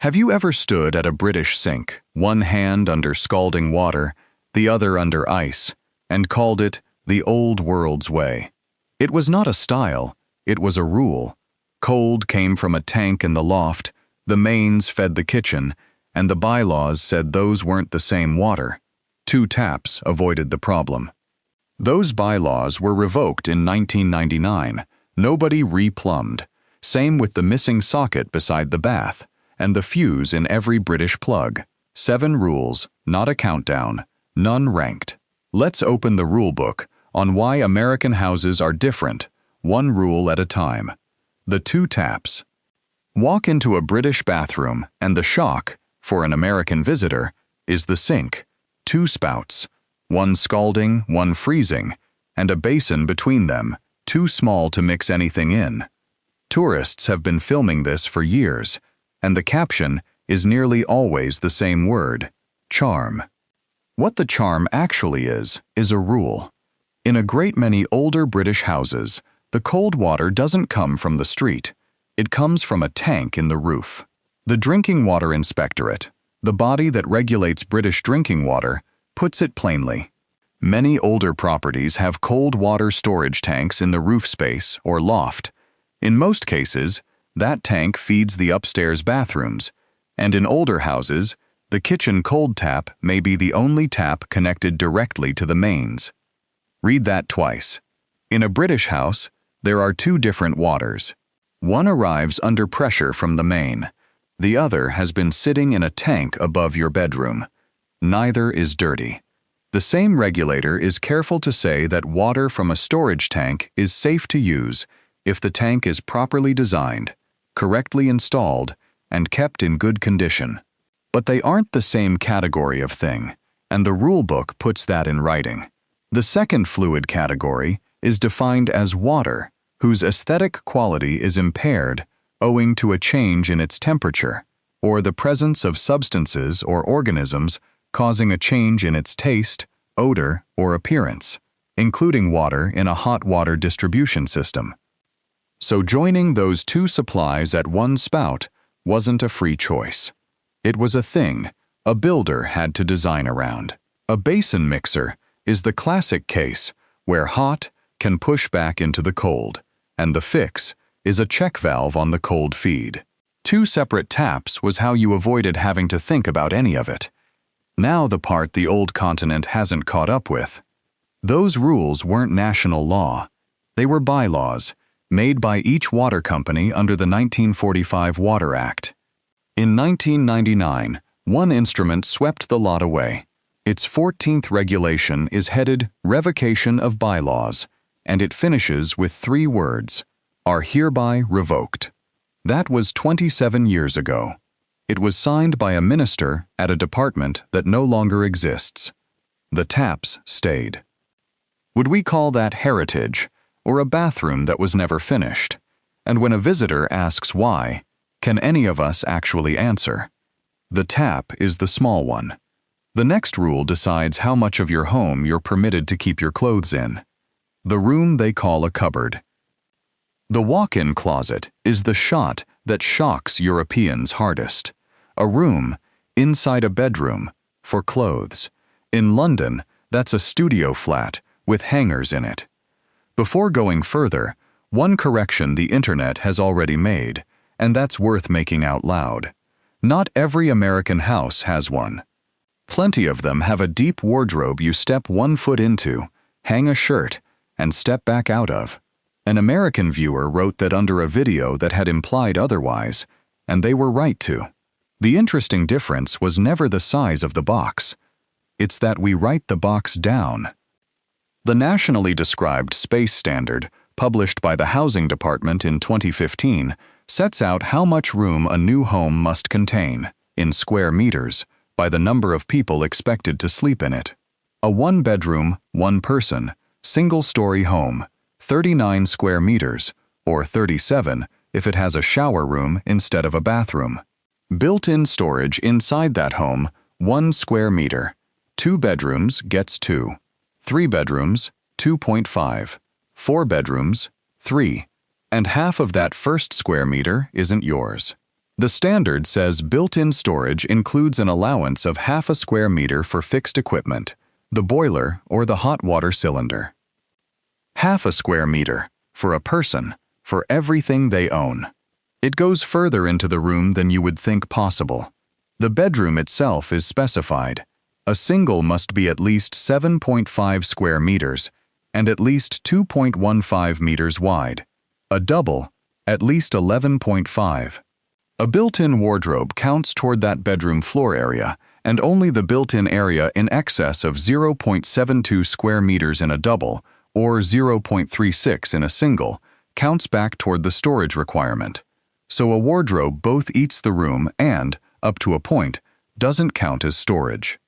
Have you ever stood at a British sink, one hand under scalding water, the other under ice, and called it the old world's way? It was not a style, it was a rule. Cold came from a tank in the loft, the mains fed the kitchen, and the bylaws said those weren't the same water. 2 taps avoided the problem. Those bylaws were revoked in 1999. Nobody replumbed. Same with the missing socket beside the bath, and the fuse in every British plug. 7 rules, not a countdown, none ranked. Let's open the rule book on why American houses are different, one rule at a time. The 2 taps. Walk into a British bathroom, and the shock, for an American visitor, is the sink. 2 spouts, one scalding, one freezing, and a basin between them, too small to mix anything in. Tourists have been filming this for years, and the caption is nearly always the same word: charm. What the charm actually is a rule. In a great many older British houses, the cold water doesn't come from the street. It comes from a tank in the roof. The Drinking Water Inspectorate, the body that regulates British drinking water, puts it plainly. Many older properties have cold water storage tanks in the roof space or loft. In most cases, that tank feeds the upstairs bathrooms, and in older houses, the kitchen cold tap may be the only tap connected directly to the mains. Read that twice. In a British house, there are 2 different waters. One arrives under pressure from the main. The other has been sitting in a tank above your bedroom. Neither is dirty. The same regulator is careful to say that water from a storage tank is safe to use if the tank is properly designed, correctly installed, and kept in good condition. But they aren't the same category of thing, and the rule book puts that in writing. The second fluid category is defined as water, whose aesthetic quality is impaired owing to a change in its temperature, or the presence of substances or organisms causing a change in its taste, odor, or appearance, including water in a hot water distribution system. So joining those 2 supplies at one spout wasn't a free choice. It was a thing a builder had to design around. A basin mixer is the classic case where hot can push back into the cold, and the fix is a check valve on the cold feed. 2 separate taps was how you avoided having to think about any of it. Now the part the old continent hasn't caught up with. Those rules weren't national law. They were bylaws, made by each water company under the 1945 Water Act. In 1999, one instrument swept the lot away. Its 14th regulation is headed Revocation of Bylaws, and it finishes with 3 words: are hereby revoked. That was 27 years ago. It was signed by a minister at a department that no longer exists. The taps stayed. Would we call that heritage, or a bathroom that was never finished? And when a visitor asks why, can any of us actually answer? The tap is the small one. The next rule decides how much of your home you're permitted to keep your clothes in. The room they call a cupboard. The walk-in closet is the shot that shocks Europeans hardest. A room, inside a bedroom, for clothes. In London, that's a studio flat with hangers in it. Before going further, one correction the internet has already made, and that's worth making out loud. Not every American house has one. Plenty of them have a deep wardrobe you step 1 foot into, hang a shirt, and step back out of. An American viewer wrote that under a video that had implied otherwise, and they were right to. The interesting difference was never the size of the box. It's that we write the box down. The nationally described space standard, published by the Housing Department in 2015, sets out how much room a new home must contain, in square meters, by the number of people expected to sleep in it. A 1-bedroom, 1-person, single-story home, 39 square meters, or 37 if it has a shower room instead of a bathroom. Built-in storage inside that home, 1 square meter. 2 bedrooms gets 2. 3 bedrooms, 2.5. 4 bedrooms, 3. And half of that first square meter isn't yours. The standard says built-in storage includes an allowance of half a square meter for fixed equipment, the boiler or the hot water cylinder. Half a square meter, for a person, for everything they own. It goes further into the room than you would think possible. The bedroom itself is specified. A single must be at least 7.5 square meters and at least 2.15 meters wide. A double, at least 11.5. A built-in wardrobe counts toward that bedroom floor area, and only the built-in area in excess of 0.72 square meters in a double or 0.36 in a single counts back toward the storage requirement. So a wardrobe both eats the room and, up to a point, doesn't count as storage.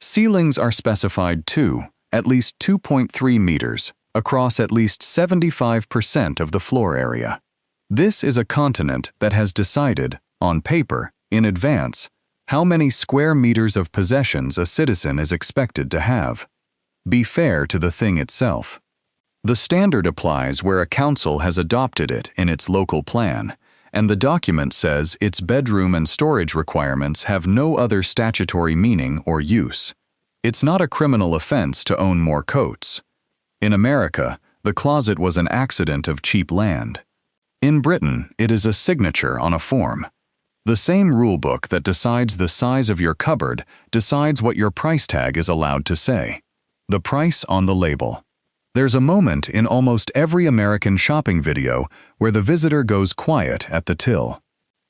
Ceilings are specified too, at least 2.3 meters, across at least 75% of the floor area. This is a continent that has decided, on paper, in advance, how many square meters of possessions a citizen is expected to have. Be fair to the thing itself. The standard applies where a council has adopted it in its local plan, and the document says its bedroom and storage requirements have no other statutory meaning or use. It's not a criminal offense to own more coats. In America, the closet was an accident of cheap land. In Britain, it is a signature on a form. The same rulebook that decides the size of your cupboard decides what your price tag is allowed to say. The price on the label. There's a moment in almost every American shopping video where the visitor goes quiet at the till.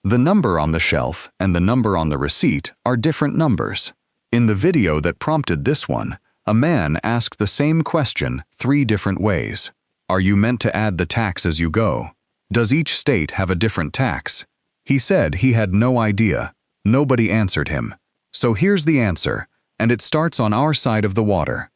The number on the shelf and the number on the receipt are different numbers. In the video that prompted this one, a man asked the same question 3 different ways. Are you meant to add the tax as you go? Does each state have a different tax? He said he had no idea. Nobody answered him. So here's the answer, and it starts on our side of the water.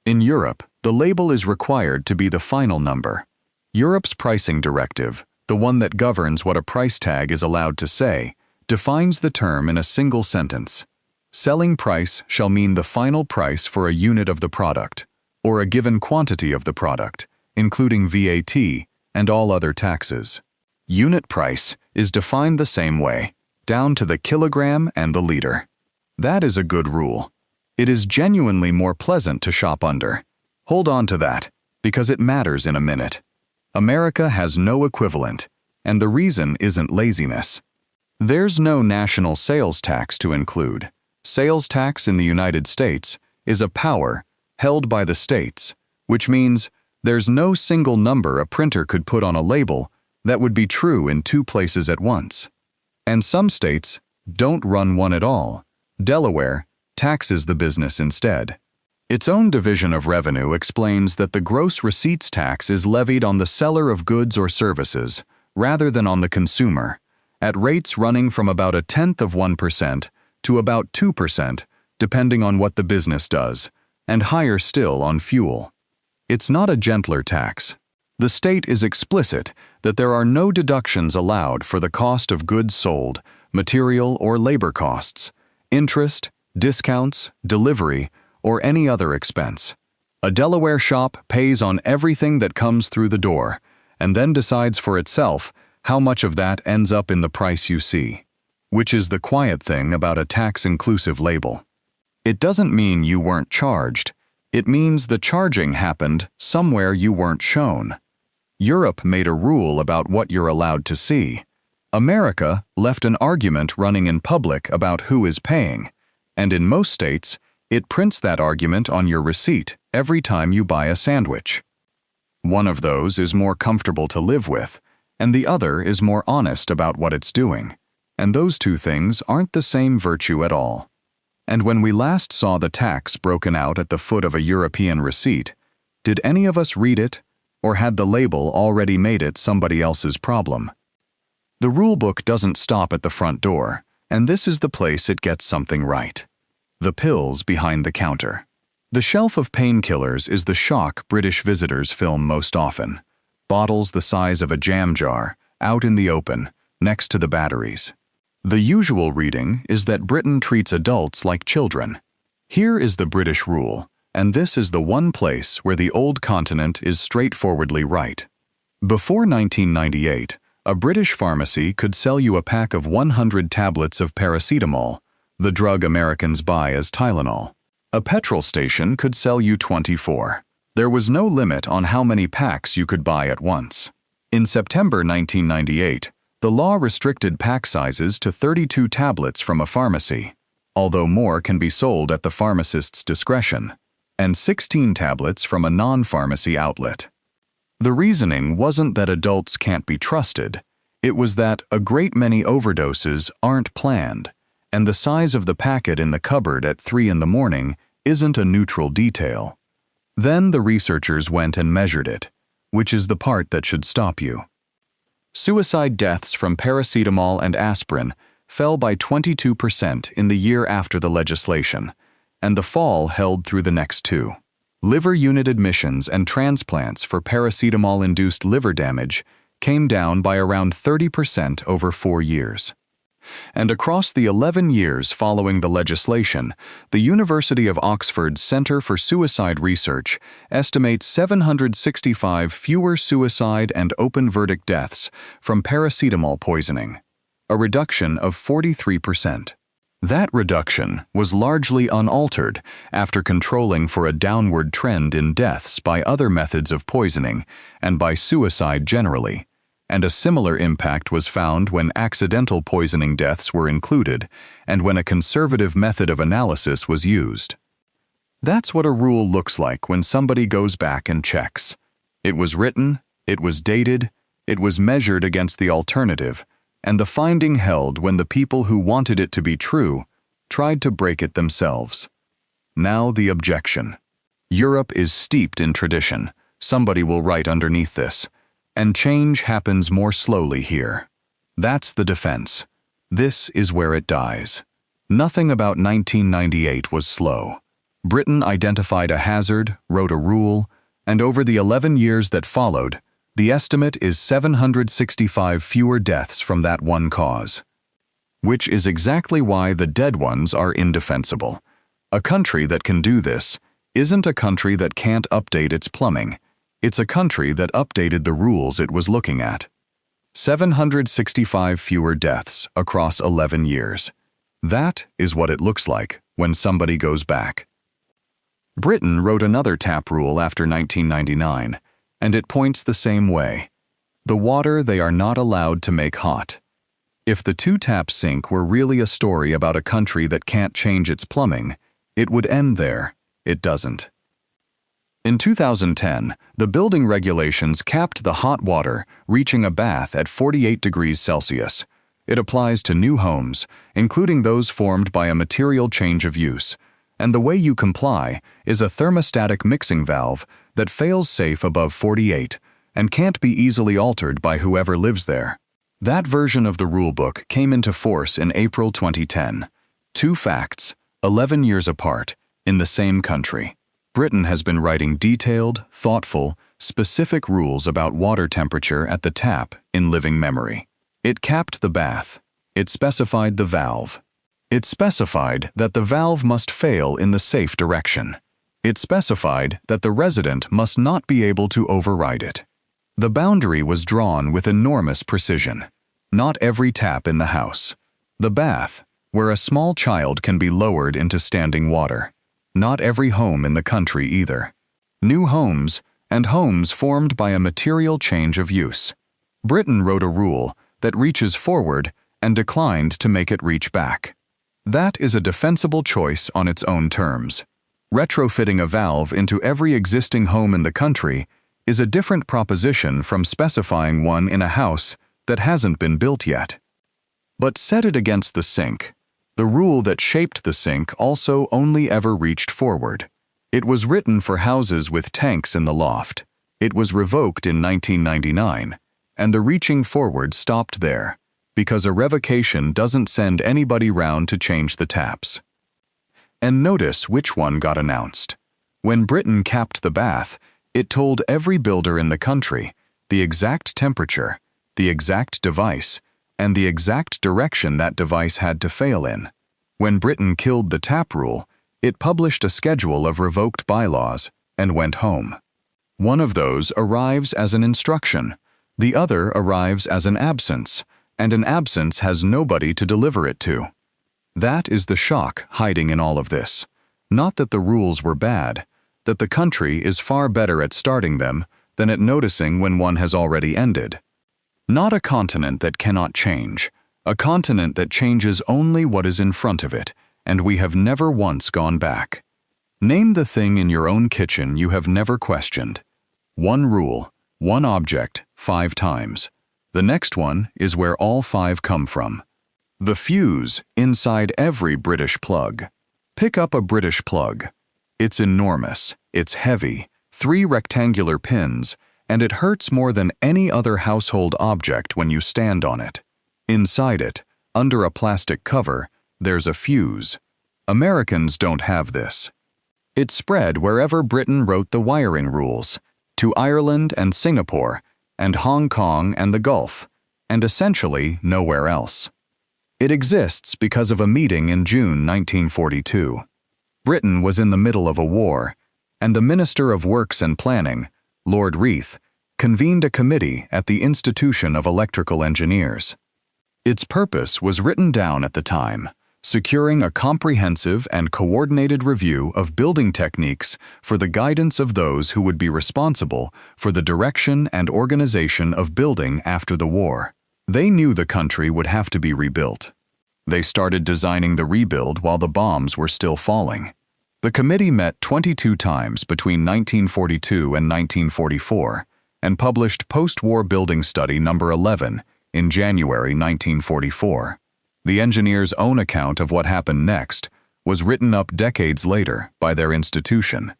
In Europe, the label is required to be the final number. Europe's pricing directive, the one that governs what a price tag is allowed to say, defines the term in a single sentence. Selling price shall mean the final price for a unit of the product, or a given quantity of the product, including VAT and all other taxes. Unit price is defined the same way, down to the kilogram and the liter. That is a good rule. It is genuinely more pleasant to shop under. Hold on to that, because it matters in a minute. America has no equivalent, and the reason isn't laziness. There's no national sales tax to include. Sales tax in the United States is a power held by the states, which means there's no single number a printer could put on a label that would be true in 2 places at once. And some states don't run one at all. Delaware taxes the business instead. Its own division of revenue explains that the gross receipts tax is levied on the seller of goods or services, rather than on the consumer, at rates running from about 0.1% to about 2%, depending on what the business does, and higher still on fuel. It's not a gentler tax. The state is explicit that there are no deductions allowed for the cost of goods sold, material or labor costs, interest, discounts, delivery, or any other expense. A Delaware shop pays on everything that comes through the door, and then decides for itself how much of that ends up in the price you see. Which is the quiet thing about a tax-inclusive label. It doesn't mean you weren't charged. It means the charging happened somewhere you weren't shown. Europe made a rule about what you're allowed to see. America left an argument running in public about who is paying, and in most states, it prints that argument on your receipt every time you buy a sandwich. One of those is more comfortable to live with, and the other is more honest about what it's doing. And those 2 things aren't the same virtue at all. And when we last saw the tax broken out at the foot of a European receipt, did any of us read it, or had the label already made it somebody else's problem? The rulebook doesn't stop at the front door, and this is the place it gets something right. The pills behind the counter. The shelf of painkillers is the shock British visitors film most often. Bottles the size of a jam jar, out in the open, next to the batteries. The usual reading is that Britain treats adults like children. Here is the British rule, and this is the one place where the old continent is straightforwardly right. Before 1998, A British pharmacy could sell you a pack of 100 tablets of paracetamol, the drug Americans buy as Tylenol. A petrol station could sell you 24. There was no limit on how many packs you could buy at once. In September 1998, the law restricted pack sizes to 32 tablets from a pharmacy, although more can be sold at the pharmacist's discretion, and 16 tablets from a non-pharmacy outlet. The reasoning wasn't that adults can't be trusted, it was that a great many overdoses aren't planned, and the size of the packet in the cupboard at 3 in the morning isn't a neutral detail. Then the researchers went and measured it, which is the part that should stop you. Suicide deaths from paracetamol and aspirin fell by 22% in the year after the legislation, and the fall held through the next 2. Liver unit admissions and transplants for paracetamol-induced liver damage came down by around 30% over 4 years. And across the 11 years following the legislation, the University of Oxford's Centre for Suicide Research estimates 765 fewer suicide and open verdict deaths from paracetamol poisoning, a reduction of 43%. That reduction was largely unaltered after controlling for a downward trend in deaths by other methods of poisoning and by suicide generally, and a similar impact was found when accidental poisoning deaths were included and when a conservative method of analysis was used. That's what a rule looks like when somebody goes back and checks. It was written, it was dated, it was measured against the alternative, and the finding held when the people who wanted it to be true tried to break it themselves. Now the objection. Europe is steeped in tradition, somebody will write underneath this, and change happens more slowly here. That's the defense. This is where it dies. Nothing about 1998 was slow. Britain identified a hazard, wrote a rule, and over the 11 years that followed, the estimate is 765 fewer deaths from that one cause. Which is exactly why the dead ones are indefensible. A country that can do this isn't a country that can't update its plumbing. It's a country that updated the rules it was looking at. 765 fewer deaths across 11 years. That is what it looks like when somebody goes back. Britain wrote another tap rule after 1999, and it points the same way. The water they are not allowed to make hot. If the 2 tap sink were really a story about a country that can't change its plumbing, it would end there. It doesn't. In 2010, the building regulations capped the hot water reaching a bath at 48 degrees Celsius. It applies to new homes, including those formed by a material change of use, and the way you comply is a thermostatic mixing valve that fails safe above 48 and can't be easily altered by whoever lives there. That version of the rulebook came into force in April 2010. 2 facts, 11 years apart, in the same country. Britain has been writing detailed, thoughtful, specific rules about water temperature at the tap in living memory. It capped the bath. It specified the valve. It specified that the valve must fail in the safe direction. It specified that the resident must not be able to override it. The boundary was drawn with enormous precision. Not every tap in the house. The bath, where a small child can be lowered into standing water. Not every home in the country either. New homes, and homes formed by a material change of use. Britain wrote a rule that reaches forward and declined to make it reach back. That is a defensible choice on its own terms. Retrofitting a valve into every existing home in the country is a different proposition from specifying one in a house that hasn't been built yet. But set it against the sink. The rule that shaped the sink also only ever reached forward. It was written for houses with tanks in the loft. It was revoked in 1999, and the reaching forward stopped there, because a revocation doesn't send anybody round to change the taps. And notice which one got announced. When Britain capped the bath, it told every builder in the country the exact temperature, the exact device, and the exact direction that device had to fail in. When Britain killed the tap rule, it published a schedule of revoked bylaws and went home. One of those arrives as an instruction. The other arrives as an absence, and an absence has nobody to deliver it to. That is the shock hiding in all of this. Not that the rules were bad, that the country is far better at starting them than at noticing when one has already ended. Not a continent that cannot change, a continent that changes only what is in front of it, and we have never once gone back. Name the thing in your own kitchen you have never questioned. One rule, one object, 5 times. The next one is where all 5 come from. The fuse inside every British plug. Pick up a British plug. It's enormous, it's heavy, 3 rectangular pins, and it hurts more than any other household object when you stand on it. Inside it, under a plastic cover, there's a fuse. Americans don't have this. It spread wherever Britain wrote the wiring rules, to Ireland and Singapore, and Hong Kong and the Gulf, and essentially nowhere else. It exists because of a meeting in June 1942. Britain was in the middle of a war, and the Minister of Works and Planning, Lord Reith, convened a committee at the Institution of Electrical Engineers. Its purpose was written down at the time: securing a comprehensive and coordinated review of building techniques for the guidance of those who would be responsible for the direction and organization of building after the war. They knew the country would have to be rebuilt. They started designing the rebuild while the bombs were still falling. The committee met 22 times between 1942 and 1944 and published Post-War Building Study No. 11 in January 1944. The engineers' own account of what happened next was written up decades later by their institution.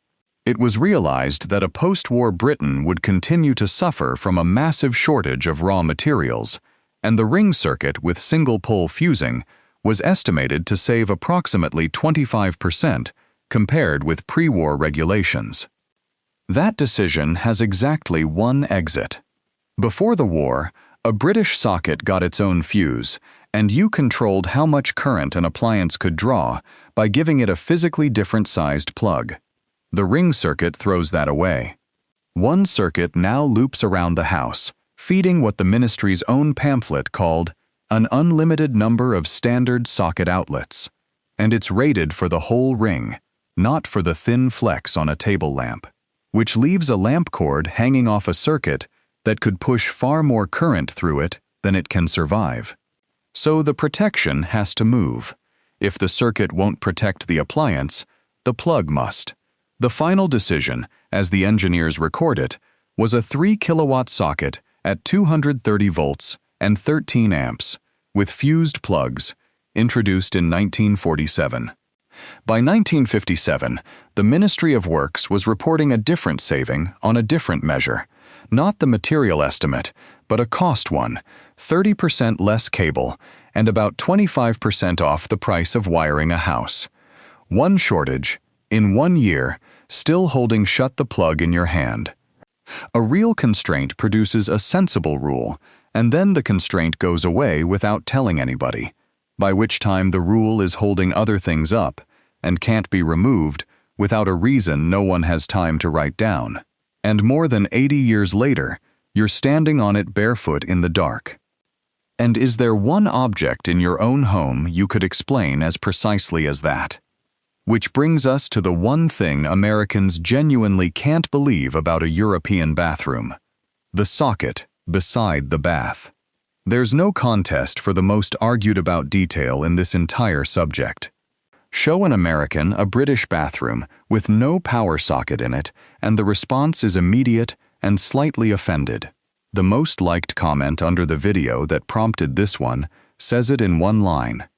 It was realized that a post-war Britain would continue to suffer from a massive shortage of raw materials, and the ring circuit with single-pole fusing was estimated to save approximately 25% compared with pre-war regulations. That decision has exactly one exit. Before the war, a British socket got its own fuse, and you controlled how much current an appliance could draw by giving it a physically different-sized plug. The ring circuit throws that away. One circuit now loops around the house, feeding what the ministry's own pamphlet called an unlimited number of standard socket outlets, and it's rated for the whole ring, not for the thin flecks on a table lamp, which leaves a lamp cord hanging off a circuit that could push far more current through it than it can survive. So the protection has to move. If the circuit won't protect the appliance, the plug must. The final decision, as the engineers record it, was a 3-kilowatt socket at 230 volts and 13 amps, with fused plugs, introduced in 1947. By 1957, the Ministry of Works was reporting a different saving on a different measure, not the material estimate, but a cost one, 30% less cable, and about 25% off the price of wiring a house. One shortage, in 1 year, still holding shut the plug in your hand. A real constraint produces a sensible rule, and then the constraint goes away without telling anybody, by which time the rule is holding other things up and can't be removed without a reason no one has time to write down. And more than 80 years later, you're standing on it barefoot in the dark. And is there one object in your own home you could explain as precisely as that? Which brings us to the one thing Americans genuinely can't believe about a European bathroom: the socket beside the bath. There's no contest for the most argued about detail in this entire subject. Show an American a British bathroom with no power socket in it, and the response is immediate and slightly offended. The most liked comment under the video that prompted this one says it in one line: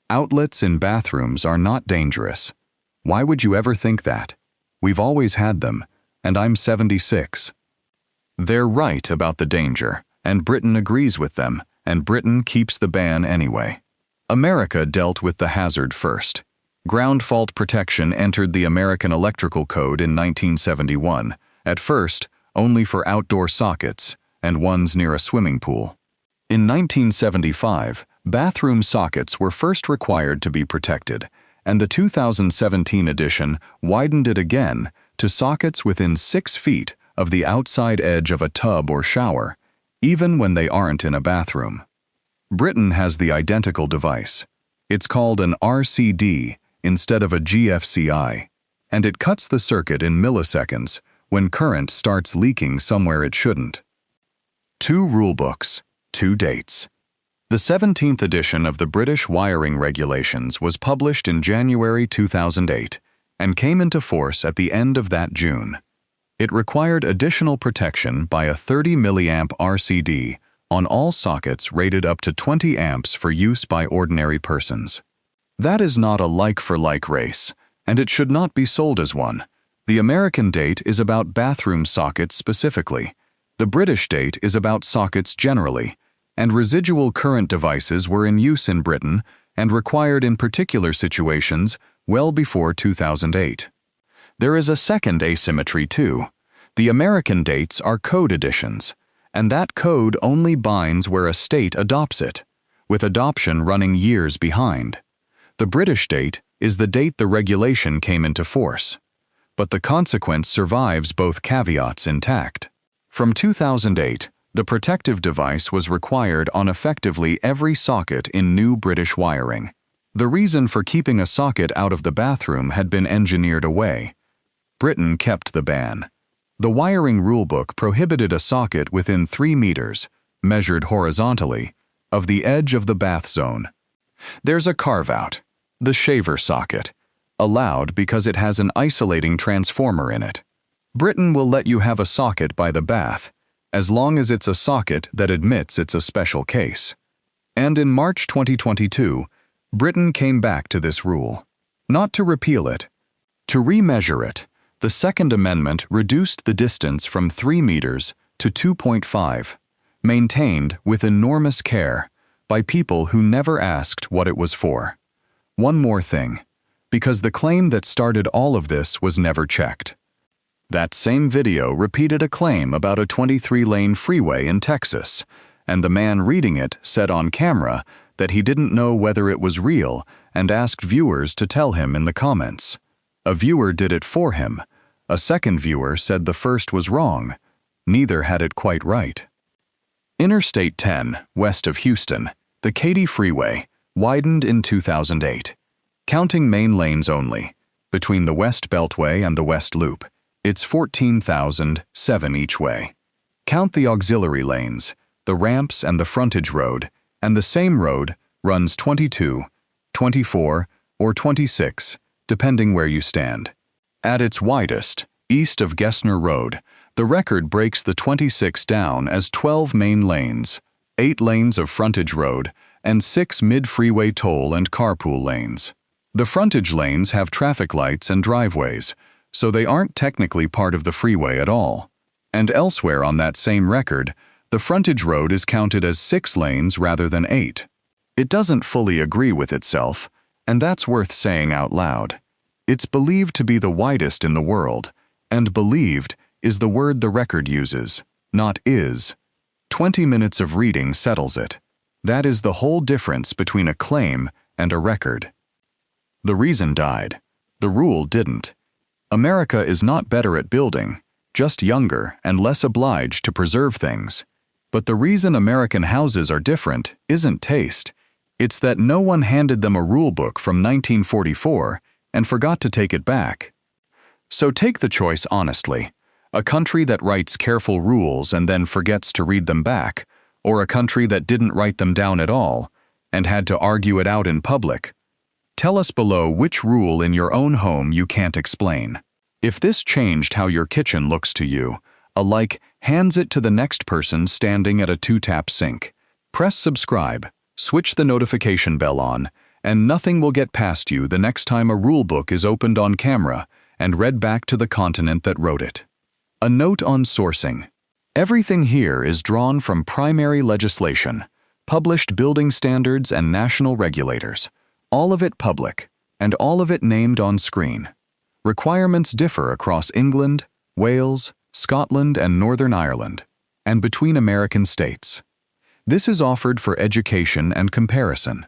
"Outlets in bathrooms are not dangerous. Why would you ever think that? We've always had them, and I'm 76. They're right about the danger, and Britain agrees with them, and Britain keeps the ban anyway. America dealt with the hazard first. Ground fault protection entered the American Electrical Code in 1971, at first only for outdoor sockets and ones near a swimming pool. In 1975, bathroom sockets were first required to be protected, and the 2017 edition widened it again to sockets within 6 feet of the outside edge of a tub or shower, even when they aren't in a bathroom. Britain has the identical device. It's called an RCD instead of a GFCI, and it cuts the circuit in milliseconds when current starts leaking somewhere it shouldn't. 2 rulebooks, 2 dates. The 17th edition of the British Wiring Regulations was published in January 2008 and came into force at the end of that June. It required additional protection by a 30 mA RCD on all sockets rated up to 20 amps for use by ordinary persons. That is not a like-for-like race, and it should not be sold as one. The American date is about bathroom sockets specifically. The British date is about sockets generally, and residual current devices were in use in Britain and required in particular situations well before 2008. There is a second asymmetry too. The American dates are code editions, and that code only binds where a state adopts it, with adoption running years behind. The British date is the date the regulation came into force, but the consequence survives both caveats intact. From 2008, the protective device was required on effectively every socket in new British wiring. The reason for keeping a socket out of the bathroom had been engineered away. Britain kept the ban. The wiring rulebook prohibited a socket within 3 meters, measured horizontally, of the edge of the bath zone. There's a carve-out, the shaver socket, allowed because it has an isolating transformer in it. Britain will let you have a socket by the bath, as long as it's a socket that admits it's a special case. And in March 2022, Britain came back to this rule. Not to repeal it, to remeasure it. The Second Amendment reduced the distance from 3 meters to 2.5, maintained with enormous care by people who never asked what it was for. One more thing, because the claim that started all of this was never checked. That same video repeated a claim about a 23-lane freeway in Texas, and the man reading it said on camera that he didn't know whether it was real and asked viewers to tell him in the comments. A viewer did it for him. A second viewer said the first was wrong. Neither had it quite right. Interstate 10, west of Houston, the Katy Freeway, widened in 2008. Counting main lanes only, between the West Beltway and the West Loop, it's 14,007 each way. Count the auxiliary lanes, the ramps and the frontage road, and the same road runs 22, 24, or 26, depending where you stand. At its widest, east of Gessner Road, the record breaks the 26 down as 12 main lanes, 8 lanes of frontage road, and 6 mid-freeway toll and carpool lanes. The frontage lanes have traffic lights and driveways, so they aren't technically part of the freeway at all. And elsewhere on that same record, the frontage road is counted as 6 lanes rather than 8. It doesn't fully agree with itself, and that's worth saying out loud. It's believed to be the widest in the world, and believed is the word the record uses, not is. 20 minutes of reading settles it. That is the whole difference between a claim and a record. The reason died. The rule didn't. America is not better at building, just younger and less obliged to preserve things. But the reason American houses are different isn't taste. It's that no one handed them a rule book from 1944 and forgot to take it back. So take the choice honestly. A country that writes careful rules and then forgets to read them back, or a country that didn't write them down at all and had to argue it out in public. Tell us below which rule in your own home you can't explain. If this changed how your kitchen looks to you, a like hands it to the next person standing at a 2-tap sink. Press subscribe, switch the notification bell on, and nothing will get past you the next time a rule book is opened on camera and read back to the continent that wrote it. A note on sourcing. Everything here is drawn from primary legislation, published building standards and national regulators, all of it public, and all of it named on screen. Requirements differ across England, Wales, Scotland, and Northern Ireland, and between American states. This is offered for education and comparison.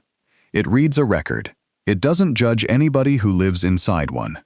It reads a record. It doesn't judge anybody who lives inside one.